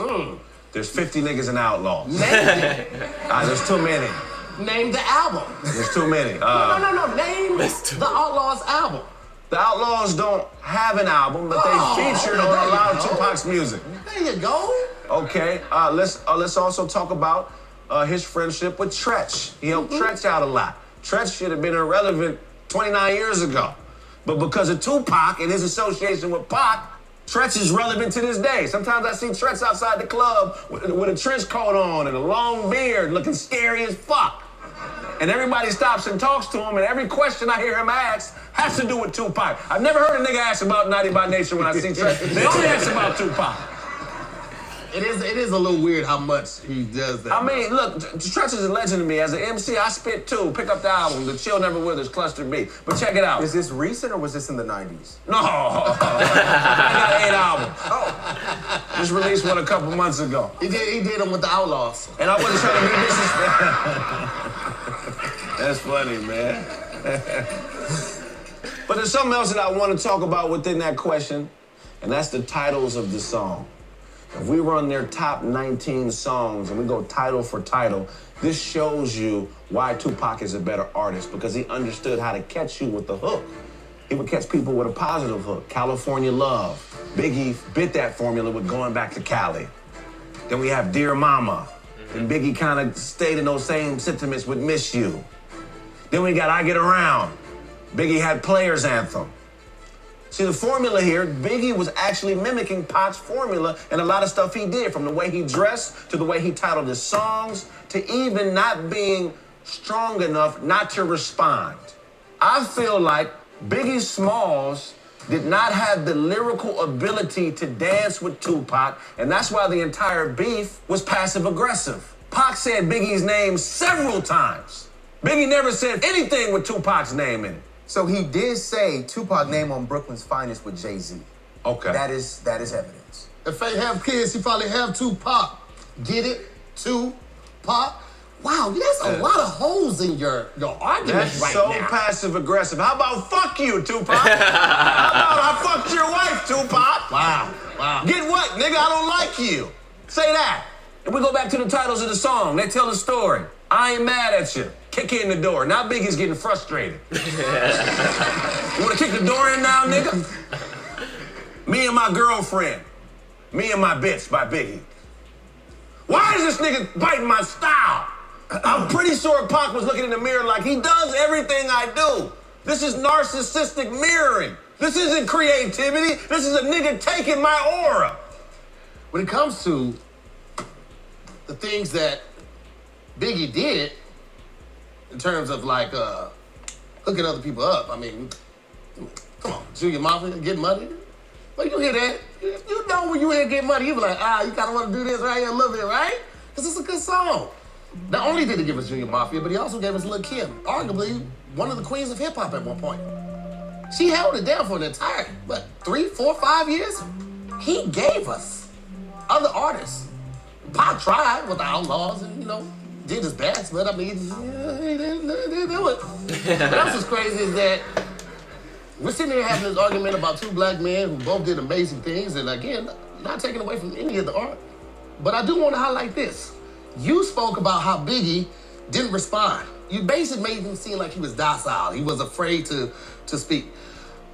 [SPEAKER 2] There's 50 niggas in Outlaws.
[SPEAKER 1] Name it.
[SPEAKER 2] There's too many.
[SPEAKER 1] Name the album.
[SPEAKER 2] There's too many.
[SPEAKER 1] No. Name the Outlaws album.
[SPEAKER 2] The Outlaws don't have an album, but they featured
[SPEAKER 1] okay,
[SPEAKER 2] on
[SPEAKER 1] there
[SPEAKER 2] a
[SPEAKER 1] you
[SPEAKER 2] lot of
[SPEAKER 1] go.
[SPEAKER 2] Tupac's music.
[SPEAKER 1] There you go.
[SPEAKER 2] Okay, let's also talk about his friendship with Tretch. He helped Tretch out a lot. Tretch should have been irrelevant 29 years ago. But because of Tupac and his association with Pac, Tretch is relevant to this day. Sometimes I see Tretch outside the club with a trench coat on and a long beard looking scary as fuck. And everybody stops and talks to him, and every question I hear him ask has to do with Tupac. I've never heard a nigga ask about Naughty by Nature when I see Tretch. They only ask about Tupac.
[SPEAKER 1] It is a little weird how much he does that.
[SPEAKER 2] I mean, look, Tretch is a legend to me. As an MC, I spit too. Pick up the album, The Chill Never Withers, Cluster B. But check it out.
[SPEAKER 4] Is this recent or was this in the 90s?
[SPEAKER 2] No, I got 8 albums. Just released one a couple months ago.
[SPEAKER 1] He did them with the Outlaws.
[SPEAKER 2] And I wasn't trying to be disrespectful. That's funny, man. But there's something else that I want to talk about within that question, and that's the titles of the song. If we run their top 19 songs and we go title for title, this shows you why Tupac is a better artist, because he understood how to catch you with the hook. He would catch people with a positive hook. California Love. Biggie bit that formula with Going Back to Cali. Then we have Dear Mama. And Biggie kind of stayed in those same sentiments with Miss You. Then we got I Get Around. Biggie had Players Anthem. See, the formula here, Biggie was actually mimicking Pac's formula and a lot of stuff he did, from the way he dressed to the way he titled his songs to even not being strong enough not to respond. I feel like Biggie Smalls did not have the lyrical ability to dance with Tupac, and that's why the entire beef was passive aggressive. Pac said Biggie's name several times. Biggie never said anything with Tupac's name in it.
[SPEAKER 4] So he did say Tupac name on Brooklyn's Finest with Jay-Z.
[SPEAKER 2] Okay.
[SPEAKER 4] That is evidence.
[SPEAKER 1] If they have kids, he probably have Tupac. Get it? Tupac. Wow, there's a lot of holes in your argument
[SPEAKER 2] That's
[SPEAKER 1] right
[SPEAKER 2] so
[SPEAKER 1] now.
[SPEAKER 2] passive aggressive. How about fuck you, Tupac? How about I fucked your wife, Tupac?
[SPEAKER 1] Wow.
[SPEAKER 2] Get what, nigga? I don't like you. Say that. And we go back to the titles of the song. They tell the story. I ain't mad at you. Kick in the door. Now Biggie's getting frustrated. You wanna kick the door in now, nigga? Me and my girlfriend. Me and my bitch by Biggie. Why is this nigga biting my style? I'm pretty sure Pac was looking in the mirror like he does everything I do. This is narcissistic mirroring. This isn't creativity. This is a nigga taking my aura.
[SPEAKER 1] When it comes to the things that Biggie did in terms of like hooking other people up, I mean, come on, Junior Mafia, get money. Well, you hear that? You know when you hear get money, you be like, you kind of want to do this right here a little bit, right? Because it's a good song. Not only did he give us Junior Mafia, but he also gave us Lil' Kim, arguably one of the queens of hip hop at one point. She held it down for an entire, 3, 4, 5 years? He gave us other artists. Pac tried with the Outlaws and, did his best, but I mean, he didn't do it. What else is crazy is that we're sitting here having this argument about two black men who both did amazing things, and again, not taking away from any of the art. But I do want to highlight this. You spoke about how Biggie didn't respond. You basically made him seem like he was docile. He was afraid to speak.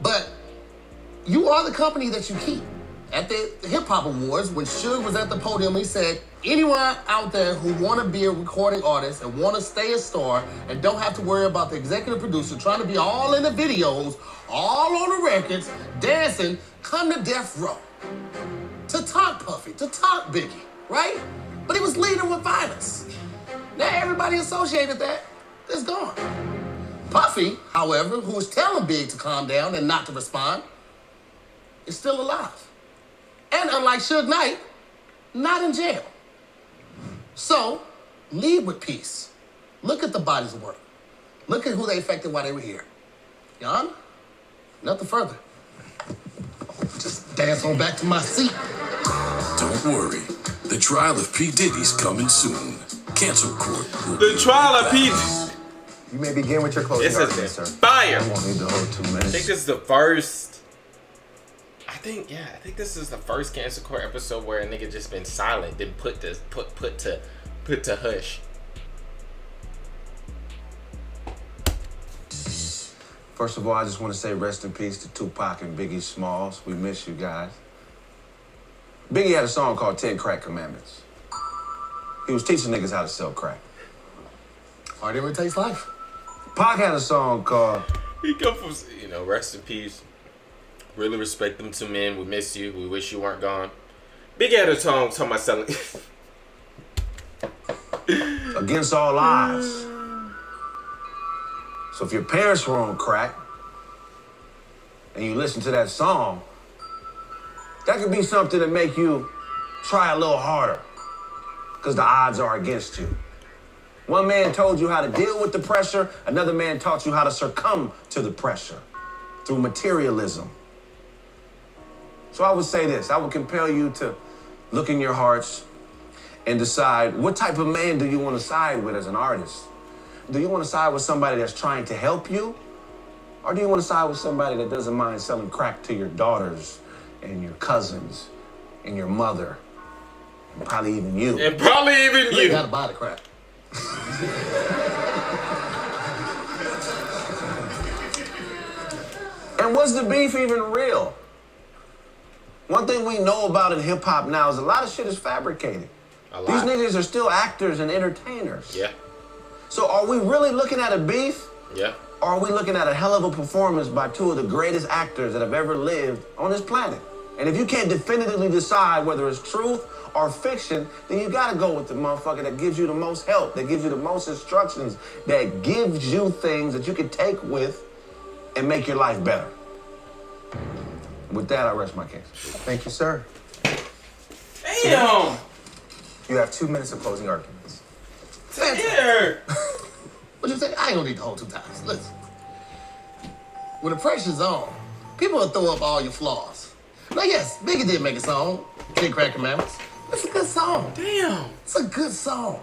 [SPEAKER 1] But you are the company that you keep. At the Hip Hop Awards, when Suge was at the podium, he said, anyone out there who want to be a recording artist and want to stay a star and don't have to worry about the executive producer trying to be all in the videos, all on the records, dancing, come to Death Row. To taunt Puffy, to taunt Biggie, right? But he was leading with violence. Now everybody associated that is gone. Puffy, however, who was telling Big to calm down and not to respond, is still alive. And unlike Suge Knight, not in jail. So, lead with peace. Look at the bodies of work. Look at who they affected while they were here. Jan, nothing further. Just dance on back to my seat.
[SPEAKER 5] Don't worry. The trial of P. Diddy's coming soon. Cancel court.
[SPEAKER 3] The trial of P.
[SPEAKER 4] You may begin with your closing
[SPEAKER 3] This
[SPEAKER 4] argument,
[SPEAKER 3] is
[SPEAKER 4] sir.
[SPEAKER 3] fire.
[SPEAKER 2] I won't need the whole 2 minutes.
[SPEAKER 3] I think this is the first. I think this is the first Cancel Court episode where a nigga just been silent, then put to hush.
[SPEAKER 2] First of all, I just want to say rest in peace to Tupac and Biggie Smalls. We miss you guys. Biggie had a song called 10 Crack Commandments. He was teaching niggas how to sell crack.
[SPEAKER 1] Hard ever takes life.
[SPEAKER 2] Pac had a song called
[SPEAKER 3] He come from, rest in peace. Really respect them two men. We miss you. We wish you weren't gone. Biggie had a song talking about selling.
[SPEAKER 2] Against All Odds. So if your parents were on crack and you listen to that song, that could be something to make you try a little harder because the odds are against you. One man told you how to deal with the pressure. Another man taught you how to succumb to the pressure through materialism. So I would say this. I would compel you to look in your hearts and decide what type of man do you want to side with as an artist? Do you want to side with somebody that's trying to help you? Or do you want to side with somebody that doesn't mind selling crack to your daughters and your cousins and your mother and probably even you?
[SPEAKER 3] And probably even
[SPEAKER 1] You
[SPEAKER 3] you.
[SPEAKER 1] gotta buy the crap.
[SPEAKER 2] And was the beef even real? One thing we know about in hip hop now is a lot of shit is fabricated.
[SPEAKER 3] A lot.
[SPEAKER 2] These niggas are still actors and entertainers.
[SPEAKER 3] Yeah.
[SPEAKER 2] So are we really looking at a beef?
[SPEAKER 3] Yeah.
[SPEAKER 2] Or are we looking at a hell of a performance by two of the greatest actors that have ever lived on this planet? And if you can't definitively decide whether it's truth or fiction, then you gotta go with the motherfucker that gives you the most help, that gives you the most instructions, that gives you things that you can take with and make your life better. With that, I rest my case.
[SPEAKER 4] Thank you, sir.
[SPEAKER 3] Damn.
[SPEAKER 4] You have 2 minutes of closing arguments.
[SPEAKER 3] Here.
[SPEAKER 1] What you say? I ain't gonna need the whole 2 times. Listen. When the pressure's on, people will throw up all your flaws. Now, yes, Biggie did make a song, Big Crack Commandments. It's a good song.
[SPEAKER 3] Damn.
[SPEAKER 1] It's a good song.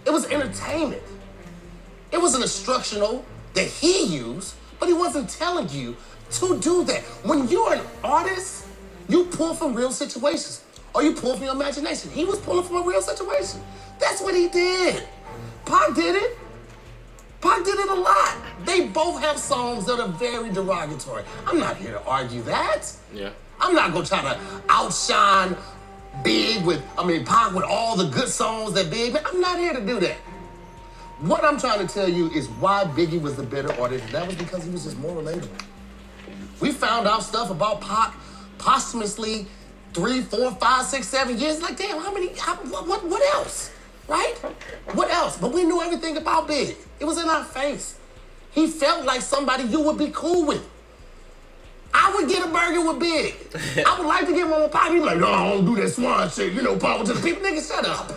[SPEAKER 1] It was entertainment. It was an instructional that he used, but he wasn't telling you to do that. When you're an artist, you pull from real situations, or you pull from your imagination. He was pulling from a real situation. That's what he did. Pac did it. Pac did it a lot. They both have songs that are very derogatory. I'm not here to argue that.
[SPEAKER 3] Yeah.
[SPEAKER 1] I'm not gonna try to outshine Pac with all the good songs that Big made. I'm not here to do that. What I'm trying to tell you is why Biggie was the better artist, and that was because he was just more relatable. We found out stuff about Pac posthumously 3, 4, 5, 6, 7 years. Like, damn, what else? Right? What else? But we knew everything about Big. It was in our face. He felt like somebody you would be cool with. I would get a burger with Big. I would like to get one with Pac. He's like, no, I don't do that swan shit. You know, power to the people. Nigga, shut up.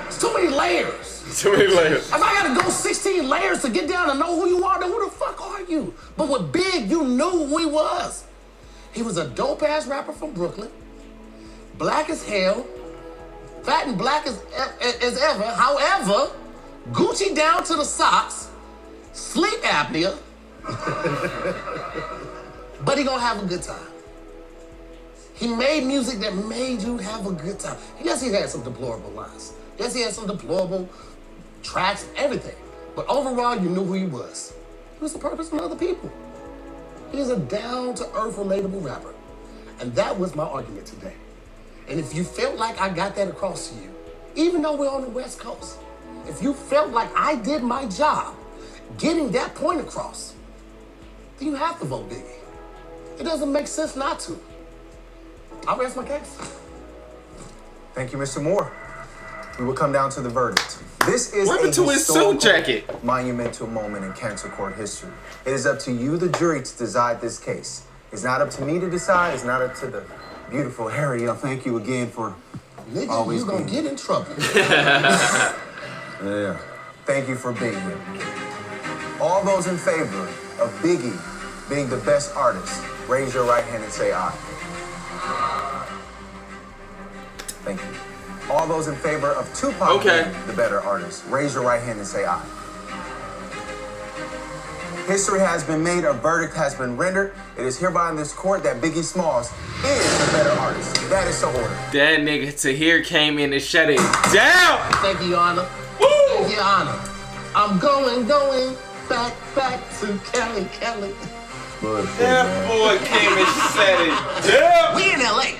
[SPEAKER 1] It's too many layers.
[SPEAKER 3] Too many layers.
[SPEAKER 1] If I gotta go 16 layers to get down and know who you are, then who the fuck are you? But with Big, you knew who he was. He was a dope-ass rapper from Brooklyn, black as hell, fat and black as ever. However, Gucci down to the socks, sleep apnea, but he gonna have a good time. He made music that made you have a good time. Yes, he had some deplorable lines. Yes, he had some deplorable tracks, everything. But overall, you knew who he was. He was a purpose for other people. He's a down-to-earth, relatable rapper. And that was my argument today. And if you felt like I got that across to you, even though we're on the West Coast, if you felt like I did my job getting that point across, then you have to vote Biggie. It doesn't make sense not to. I'll rest my case.
[SPEAKER 4] Thank you, Mr. Moore. We will come down to the verdict. This is
[SPEAKER 3] What happened to his suit jacket?
[SPEAKER 4] monumental moment in cancer court history. It is up to you, the jury, to decide this case. It's not up to me to decide. It's not up to the beautiful Harry. Thank you again for
[SPEAKER 1] Nigga,
[SPEAKER 4] always
[SPEAKER 1] you gonna
[SPEAKER 4] being
[SPEAKER 1] get in trouble.
[SPEAKER 4] Yeah. Thank you for being here. All those in favor of Biggie being the best artist, raise your right hand and say aye. Thank you. All those in favor of Tupac being the better artist, raise your right hand and say aye. History has been made, a verdict has been rendered. It is hereby in this court that Biggie Smalls is the better artist. That is the order.
[SPEAKER 3] That nigga Tahir came in and shut it down.
[SPEAKER 1] Thank you, Your Honor.
[SPEAKER 3] Woo!
[SPEAKER 1] Thank you, Your Honor. I'm going back to Cali.
[SPEAKER 3] That boy came and shut it down.
[SPEAKER 1] We in LA,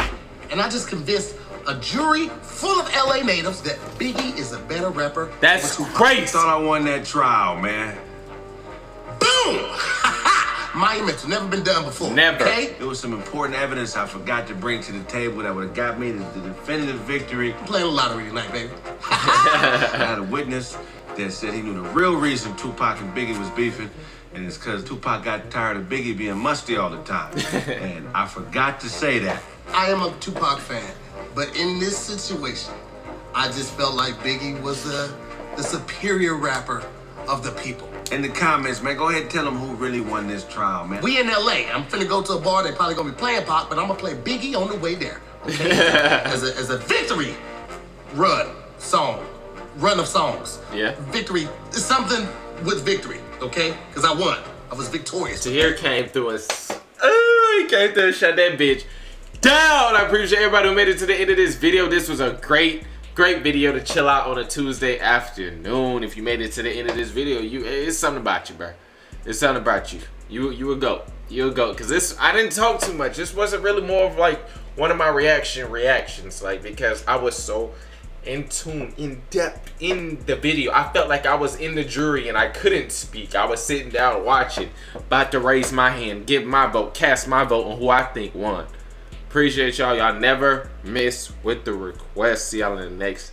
[SPEAKER 1] and I just convinced a jury full of LA natives that Biggie is a better rapper.
[SPEAKER 3] That's
[SPEAKER 1] than Tupac.
[SPEAKER 3] crazy.
[SPEAKER 2] Thought I won that trial, man.
[SPEAKER 1] Boom! Monumental, never been done before.
[SPEAKER 3] Never.
[SPEAKER 1] Okay?
[SPEAKER 2] There was some important evidence I forgot to bring to the table that would have got me the definitive victory.
[SPEAKER 1] I'm playing a lottery tonight, baby.
[SPEAKER 2] I had a witness that said he knew the real reason Tupac and Biggie was beefing, and it's because Tupac got tired of Biggie being musty all the time. And I forgot to say that.
[SPEAKER 1] I am a Tupac fan, but in this situation, I just felt like Biggie was the superior rapper of the people.
[SPEAKER 2] In the comments, man, go ahead and tell them who really won this trial, man.
[SPEAKER 1] We in LA. I'm finna go to a bar. They probably gonna be playing Pac, but I'm gonna play Biggie on the way there. Okay? as a victory run of songs.
[SPEAKER 3] Yeah.
[SPEAKER 1] Victory is something with victory. Okay? Because I won. I was victorious.
[SPEAKER 3] Tahir came through us. Oh, he came through and shut that bitch down. I appreciate everybody who made it to the end of this video. This was a great video to chill out on a Tuesday afternoon. If you made it to the end of this video, it's something about you, bro. It's something about you. You a goat. You a goat. Cause I didn't talk too much. This wasn't really more of like one of my reactions, like, because I was so in tune, in depth in the video. I felt like I was in the jury and I couldn't speak. I was sitting down watching, about to raise my hand, give my vote, cast my vote on who I think won. Appreciate y'all. Y'all never miss with the request. See y'all in the next